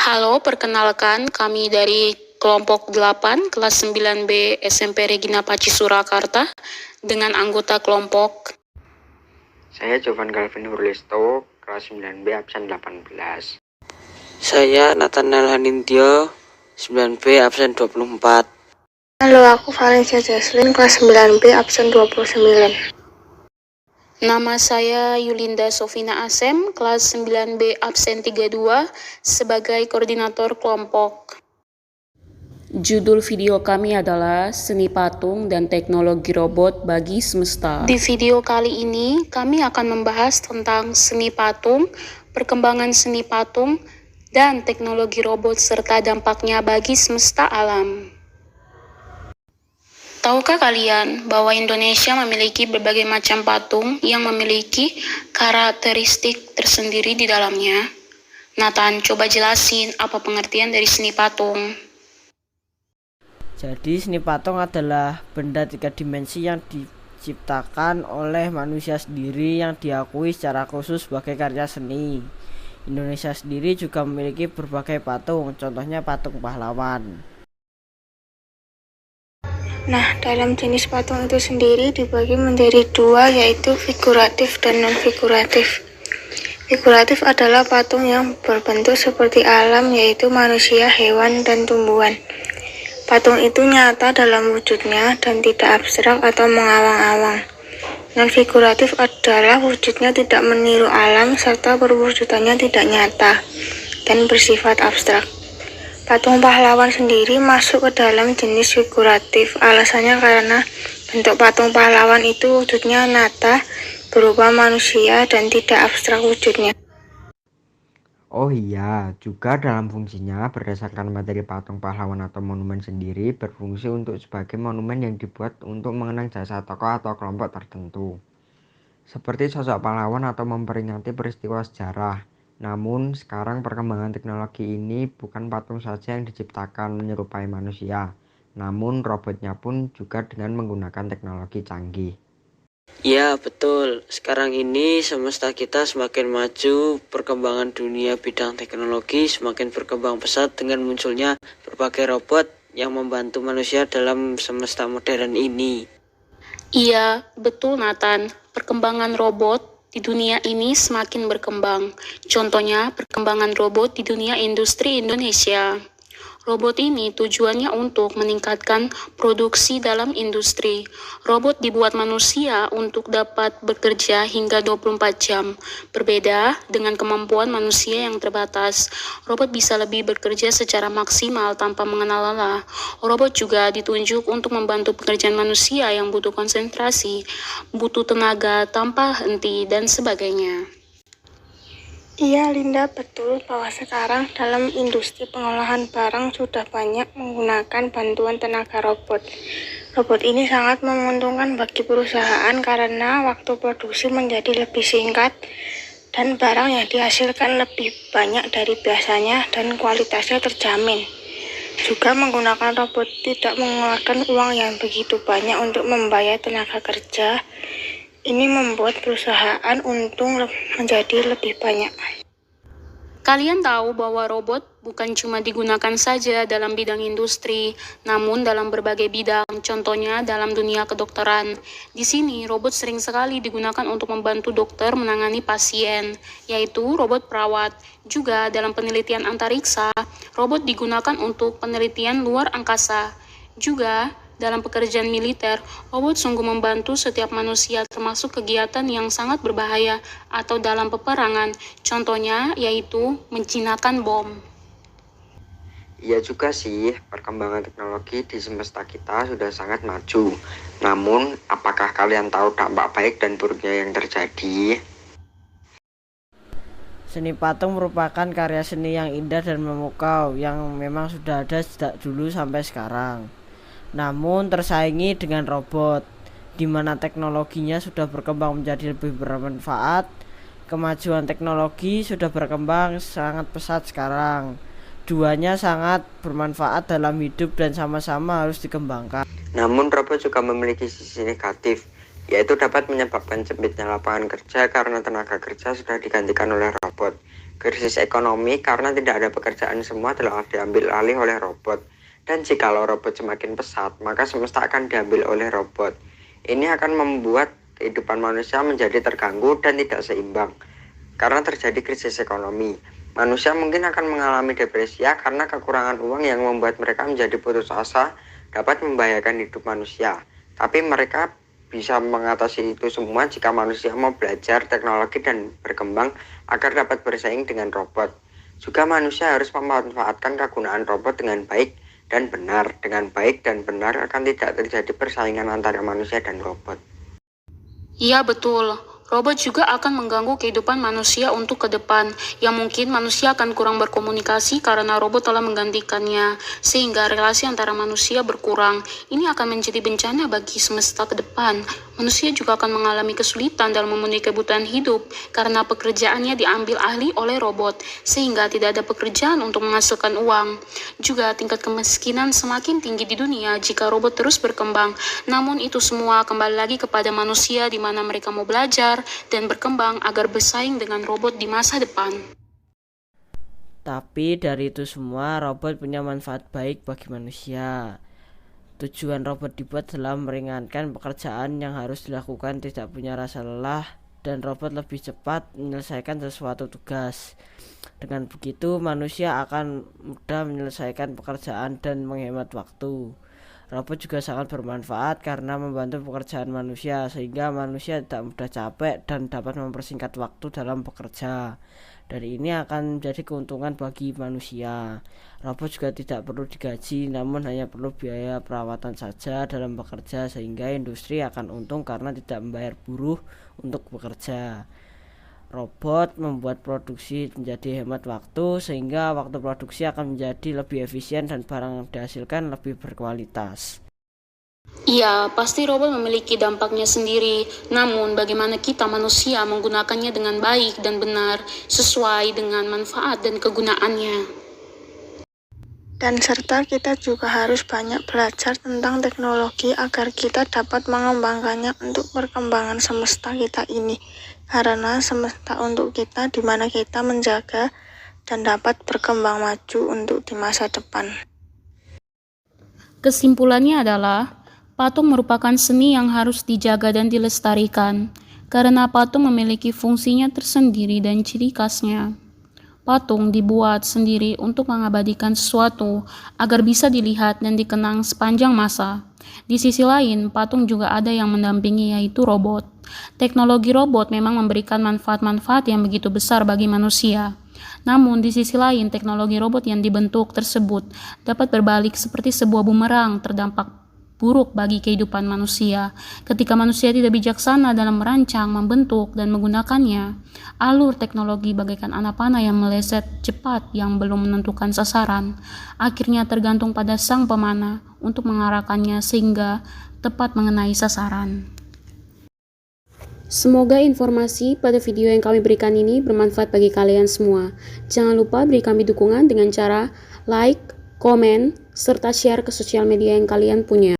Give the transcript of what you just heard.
Halo, perkenalkan kami dari kelompok 8, kelas 9B SMP Regina Paci Surakarta dengan anggota kelompok. Saya Jovan Calvin Hurlisto, kelas 9B absen 18. Saya Nathanael Hanintyo, 9B absen 24. Halo, aku Valencia Jaslyn, kelas 9B absen 29. Nama saya Yulinda Sofina Asem, kelas 9B absen 32 sebagai koordinator kelompok. Judul video kami adalah Seni Patung dan Teknologi Robot bagi Semesta. Di video kali ini, kami akan membahas tentang seni patung, perkembangan seni patung, dan teknologi robot serta dampaknya bagi semesta alam. Tahukah kalian bahwa Indonesia memiliki berbagai macam patung yang memiliki karakteristik tersendiri di dalamnya? Nathan, coba jelasin apa pengertian dari seni patung. Jadi seni patung adalah benda 3 dimensi yang diciptakan oleh manusia sendiri yang diakui secara khusus sebagai karya seni. Indonesia sendiri juga memiliki berbagai patung, contohnya patung pahlawan. Nah, dalam jenis patung itu sendiri dibagi menjadi dua, yaitu figuratif dan non-figuratif. Figuratif adalah patung yang berbentuk seperti alam, yaitu manusia, hewan, dan tumbuhan. Patung itu nyata dalam wujudnya dan tidak abstrak atau mengawang-awang. Non-figuratif adalah wujudnya tidak meniru alam serta perwujudannya tidak nyata dan bersifat abstrak. Patung pahlawan sendiri masuk ke dalam jenis figuratif. Alasannya karena bentuk patung pahlawan itu wujudnya nyata, berupa manusia dan tidak abstrak wujudnya. Oh iya, juga dalam fungsinya berdasarkan materi patung pahlawan atau monumen sendiri berfungsi untuk sebagai monumen yang dibuat untuk mengenang jasa tokoh atau kelompok tertentu. Seperti sosok pahlawan atau memperingati peristiwa sejarah. Namun, sekarang perkembangan teknologi ini bukan patung saja yang diciptakan menyerupai manusia, namun robotnya pun juga dengan menggunakan teknologi canggih. Ya betul, sekarang ini semesta kita semakin maju, perkembangan dunia bidang teknologi semakin berkembang pesat dengan munculnya berbagai robot yang membantu manusia dalam semesta modern ini. Iya, betul Nathan. Perkembangan robot di dunia ini semakin berkembang. Contohnya, perkembangan robot di dunia industri Indonesia. Robot ini tujuannya untuk meningkatkan produksi dalam industri. Robot dibuat manusia untuk dapat bekerja hingga 24 jam. Berbeda dengan kemampuan manusia yang terbatas. Robot bisa lebih bekerja secara maksimal tanpa mengenal lelah. Robot juga ditunjuk untuk membantu pekerjaan manusia yang butuh konsentrasi, butuh tenaga tanpa henti, dan sebagainya. Iya, Linda, betul bahwa sekarang dalam industri pengolahan barang sudah banyak menggunakan bantuan tenaga robot. Robot ini sangat menguntungkan bagi perusahaan karena waktu produksi menjadi lebih singkat dan barang yang dihasilkan lebih banyak dari biasanya dan kualitasnya terjamin. Juga menggunakan robot tidak mengeluarkan uang yang begitu banyak untuk membayar tenaga kerja. Ini membuat perusahaan untung menjadi lebih banyak. Kalian tahu bahwa robot bukan cuma digunakan saja dalam bidang industri, namun dalam berbagai bidang, contohnya dalam dunia kedokteran. Di sini, robot sering sekali digunakan untuk membantu dokter menangani pasien, yaitu robot perawat. Juga dalam penelitian antariksa, robot digunakan untuk penelitian luar angkasa. Juga dalam pekerjaan militer, robot sungguh membantu setiap manusia termasuk kegiatan yang sangat berbahaya atau dalam peperangan, contohnya yaitu menjinakkan bom. Iya juga sih, perkembangan teknologi di semesta kita sudah sangat maju. Namun, apakah kalian tahu dampak baik dan buruknya yang terjadi? Seni patung merupakan karya seni yang indah dan memukau yang memang sudah ada sejak dulu sampai sekarang. Namun tersaingi dengan robot, di mana teknologinya sudah berkembang menjadi lebih bermanfaat. Kemajuan teknologi sudah berkembang sangat pesat sekarang. Duanya sangat bermanfaat dalam hidup dan sama-sama harus dikembangkan. Namun robot juga memiliki sisi negatif, yaitu dapat menyebabkan sempitnya lapangan kerja karena tenaga kerja sudah digantikan oleh robot. Krisis ekonomi karena tidak ada pekerjaan, semua telah diambil alih oleh robot. Dan jikalau robot semakin pesat, maka semesta akan diambil oleh robot. Ini akan membuat kehidupan manusia menjadi terganggu dan tidak seimbang. Karena terjadi krisis ekonomi, manusia mungkin akan mengalami depresi karena kekurangan uang yang membuat mereka menjadi putus asa dapat membahayakan hidup manusia. Tapi mereka bisa mengatasi itu semua jika manusia mau belajar teknologi dan berkembang agar dapat bersaing dengan robot. Juga manusia harus memanfaatkan kegunaan robot dengan baik dan benar. Dengan baik dan benar akan tidak terjadi persaingan antara manusia dan robot. Iya betul, robot juga akan mengganggu kehidupan manusia untuk ke depan, yang mungkin manusia akan kurang berkomunikasi karena robot telah menggantikannya, sehingga relasi antara manusia berkurang. Ini akan menjadi bencana bagi semesta ke depan. Manusia juga akan mengalami kesulitan dalam memenuhi kebutuhan hidup karena pekerjaannya diambil alih oleh robot, sehingga tidak ada pekerjaan untuk menghasilkan uang. Juga tingkat kemiskinan semakin tinggi di dunia jika robot terus berkembang. Namun itu semua kembali lagi kepada manusia di mana mereka mau belajar dan berkembang agar bersaing dengan robot di masa depan. Tapi dari itu semua, robot punya manfaat baik bagi manusia. Tujuan robot dibuat adalah meringankan pekerjaan yang harus dilakukan tidak punya rasa lelah, dan robot lebih cepat menyelesaikan sesuatu tugas. Dengan begitu, manusia akan mudah menyelesaikan pekerjaan dan menghemat waktu. Robot juga sangat bermanfaat karena membantu pekerjaan manusia, sehingga manusia tidak mudah capek dan dapat mempersingkat waktu dalam bekerja. Dari ini akan menjadi keuntungan bagi manusia. Robot juga tidak perlu digaji, namun hanya perlu biaya perawatan saja dalam bekerja, sehingga industri akan untung karena tidak membayar buruh untuk bekerja. Robot membuat produksi menjadi hemat waktu, sehingga waktu produksi akan menjadi lebih efisien dan barang yang dihasilkan lebih berkualitas. Iya, pasti robot memiliki dampaknya sendiri. Namun, bagaimana kita manusia menggunakannya dengan baik dan benar, sesuai dengan manfaat dan kegunaannya. Dan serta kita juga harus banyak belajar tentang teknologi agar kita dapat mengembangkannya untuk perkembangan semesta kita ini. Karena semesta untuk kita, di mana kita menjaga dan dapat berkembang maju untuk di masa depan. Kesimpulannya adalah, patung merupakan seni yang harus dijaga dan dilestarikan, karena patung memiliki fungsinya tersendiri dan ciri khasnya. Patung dibuat sendiri untuk mengabadikan sesuatu agar bisa dilihat dan dikenang sepanjang masa. Di sisi lain, patung juga ada yang mendampingi, yaitu robot. Teknologi robot memang memberikan manfaat-manfaat yang begitu besar bagi manusia. Namun, di sisi lain, teknologi robot yang dibentuk tersebut dapat berbalik seperti sebuah bumerang, terdampak buruk bagi kehidupan manusia. Ketika manusia tidak bijaksana dalam merancang, membentuk, dan menggunakannya, alur teknologi bagaikan anak panah yang meleset cepat yang belum menentukan sasaran, akhirnya tergantung pada sang pemanah untuk mengarahkannya sehingga tepat mengenai sasaran. Semoga informasi pada video yang kami berikan ini bermanfaat bagi kalian semua. Jangan lupa beri kami dukungan dengan cara like, komen, serta share ke sosial media yang kalian punya.